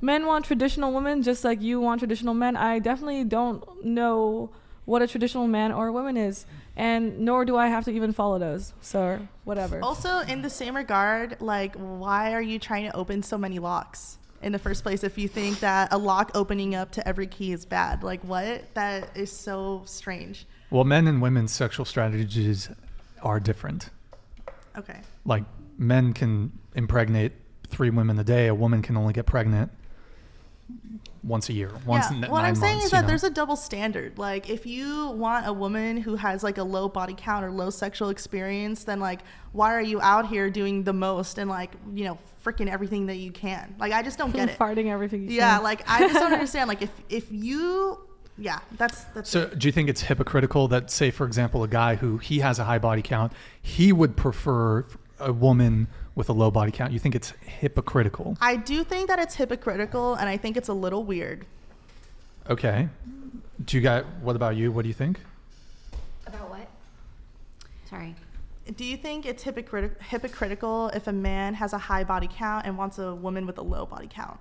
men want traditional women just like you want traditional men. I definitely don't know what a traditional man or a woman is, and nor do I have to even follow those, so whatever. Also, in the same regard, like, why are you trying to open so many locks in the first place if you think that a lock opening up to every key is bad? Like, what? That is so strange. Well, men and women's sexual strategies are different. Okay. Like, men can impregnate 3 women a day. A woman can only get pregnant once a year. Once in 9 months. What I'm saying is that there's a double standard. Like, if you want a woman who has like a low body count or low sexual experience, then like, why are you out here doing the most and like, you know, freaking everything that you can? Like, I just don't get it. Farting everything you can. Yeah, like, I just don't understand. Like, if you, yeah, that's so it. Do you think it's hypocritical that, say, for example, a guy who he has a high body count, he would prefer a woman with a low body count? You think it's hypocritical? I do think that it's hypocritical, and I think it's a little weird. Okay. What about you? What do you think? About what? Sorry. Do you think it's hypocritical if a man has a high body count and wants a woman with a low body count?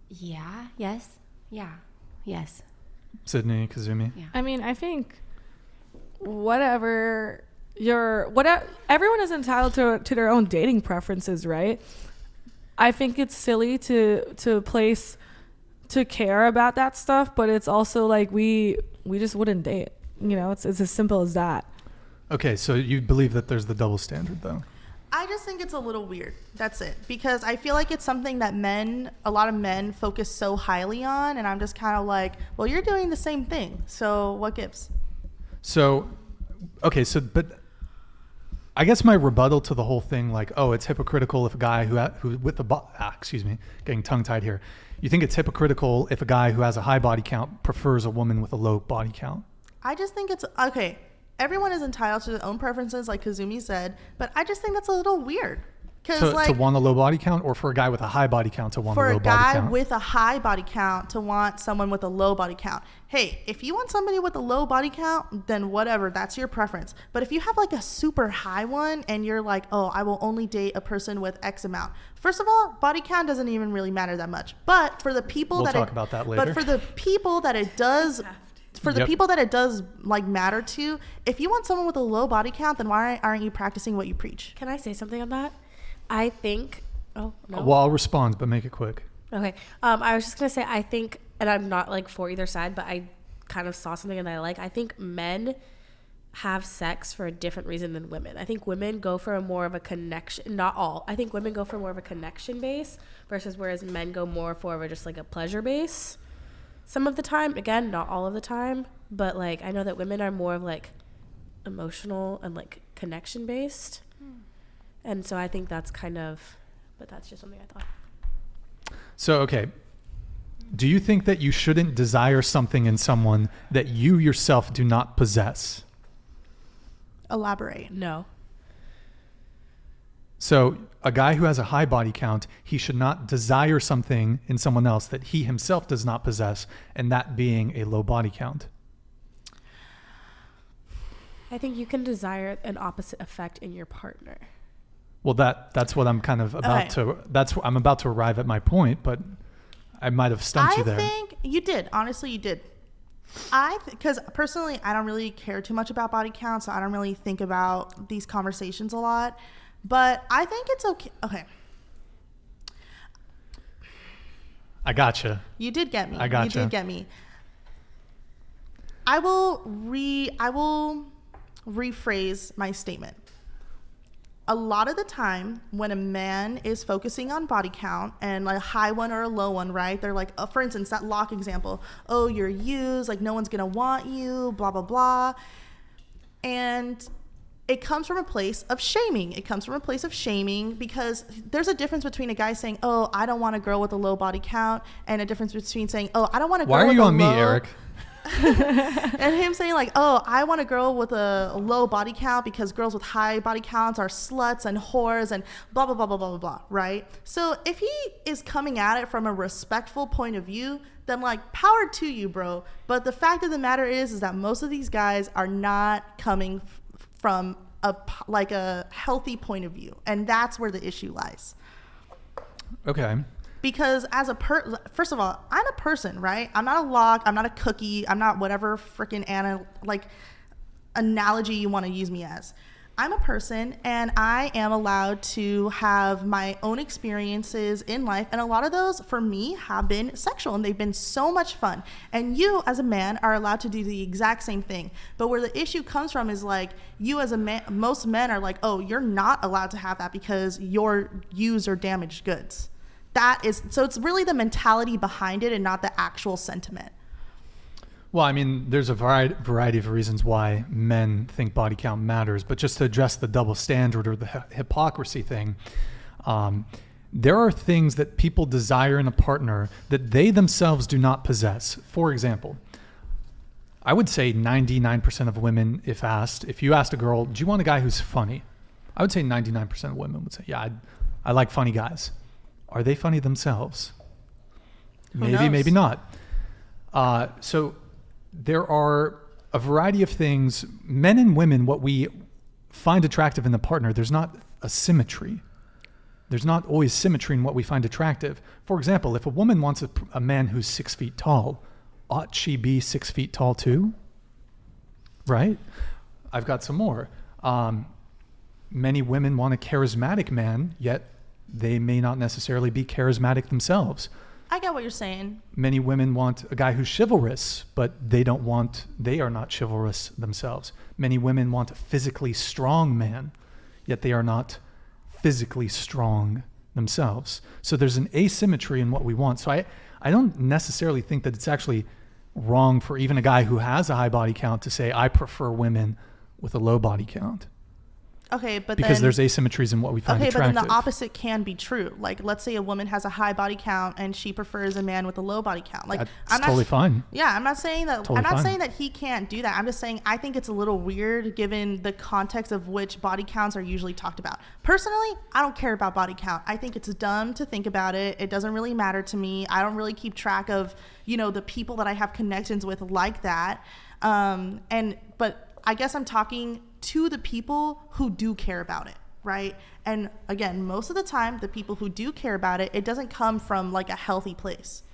Yeah. Yes. Yeah. Yes. Sydney, Kazumi? Yeah. I mean, I think everyone is entitled to their own dating preferences, right? I think it's silly to care about that stuff, but it's also like we just wouldn't date. You know, it's as simple as that. Okay, so you believe that there's the double standard, though? I just think it's a little weird. That's it. Because I feel like it's something that a lot of men focus so highly on, and I'm just kind of like, well, you're doing the same thing, so what gives? So, okay, but I guess my rebuttal to the whole thing, like, oh, it's hypocritical if a guy getting tongue-tied here. You think it's hypocritical if a guy who has a high body count prefers a woman with a low body count? I just think it's, okay, everyone is entitled to their own preferences, like Kazumi said, but I just think that's a little weird. To want a low body count, or for a guy with a high body count to want a low body count? For a guy with a high body count to want someone with a low body count. Hey, if you want somebody with a low body count, then whatever, that's your preference. But if you have like a super high one and you're like, oh, I will only date a person with X amount. First of all, body count doesn't even really matter that much. But for the people we'll talk about that later. But for the people that it does... people that it does like matter to, if you want someone with a low body count, then why aren't you practicing what you preach? Can I say something on that? I think... Oh, no. Well, I'll respond, but make it quick. Okay. I was just going to say, I think, and I'm not like for either side, but I kind of saw something that I think men have sex for a different reason than women. I think women go for more of a connection. Not all. I think women go for more of a connection base versus whereas men go more for just like a pleasure base. Some of the time, again, not all of the time, but like I know that women are more of like emotional and like connection based. And so I think that's but that's just something I thought. So, okay. Do you think that you shouldn't desire something in someone that you yourself do not possess? Elaborate. No. So a guy who has a high body count, he should not desire something in someone else that he himself does not possess, and that being a low body count. I think you can desire an opposite effect in your partner. Well, that's what I'm kind of about I'm about to arrive at my point, but I might have stumped you there. I think you did. Honestly, you did. Because personally, I don't really care too much about body count, so I don't really think about these conversations a lot. But I think it's okay. Okay. I gotcha. You did get me. I gotcha. You did get me. I will rephrase my statement. A lot of the time when a man is focusing on body count and like a high one or a low one, right? They're like, for instance, that lock example. Oh, you're used, like no one's going to want you, blah, blah, blah. And it comes from a place of shaming. It comes from a place of shaming because there's a difference between a guy saying, oh, I don't want a girl with a low body count, and a difference between saying, oh, I don't want a girl with a low... Why are you on me, Eric? And him saying like, oh, I want a girl with a low body count because girls with high body counts are sluts and whores and blah, blah, blah, blah, blah, blah, blah, right? So if he is coming at it from a respectful point of view, then like power to you, bro. But the fact of the matter is that most of these guys are not coming from like a healthy point of view, and that's where the issue lies. Okay. Because as first of all, I'm a person, right? I'm not a log, I'm not a cookie, I'm not whatever freaking analogy you want to use me as. I'm a person, and I am allowed to have my own experiences in life, and a lot of those for me have been sexual, and they've been so much fun. And you as a man are allowed to do the exact same thing. But where the issue comes from is like, you as a man, most men are like, oh, you're not allowed to have that because you're used or damaged goods. So it's really the mentality behind it and not the actual sentiment. Well, I mean, there's a variety of reasons why men think body count matters, but just to address the double standard or the hypocrisy thing, there are things that people desire in a partner that they themselves do not possess. For example, I would say 99% of women, if you asked a girl, do you want a guy who's funny? I would say 99% of women would say, yeah, I like funny guys. Are they funny themselves? Maybe, maybe not. So there are a variety of things, men and women, what we find attractive in the partner, there's not a symmetry. There's not always symmetry in what we find attractive. For example, if a woman wants a man who's 6 feet tall, ought she be 6 feet tall too? Right? I've got some more. Many women want a charismatic man, yet they may not necessarily be charismatic themselves. I get what you're saying. Many women want a guy who's chivalrous, but they are not chivalrous themselves. Many women want a physically strong man, yet they are not physically strong themselves. So there's an asymmetry in what we want. So I don't necessarily think that it's actually wrong for even a guy who has a high body count to say, I prefer women with a low body count. Okay, but because then, there's asymmetries in what we find attractive. Okay, but then the opposite can be true. Like, let's say a woman has a high body count and she prefers a man with a low body count. Like, that's totally fine. Yeah, I'm not saying that. Totally I'm not fine. saying that he can't do that. I'm just saying I think it's a little weird given the context of which body counts are usually talked about. Personally, I don't care about body count. I think it's dumb to think about it. It doesn't really matter to me. I don't really keep track of, the people that I have connections with like that. But I guess I'm talking to the people who do care about it, right? And again, most of the time, the people who do care about it, it doesn't come from like a healthy place.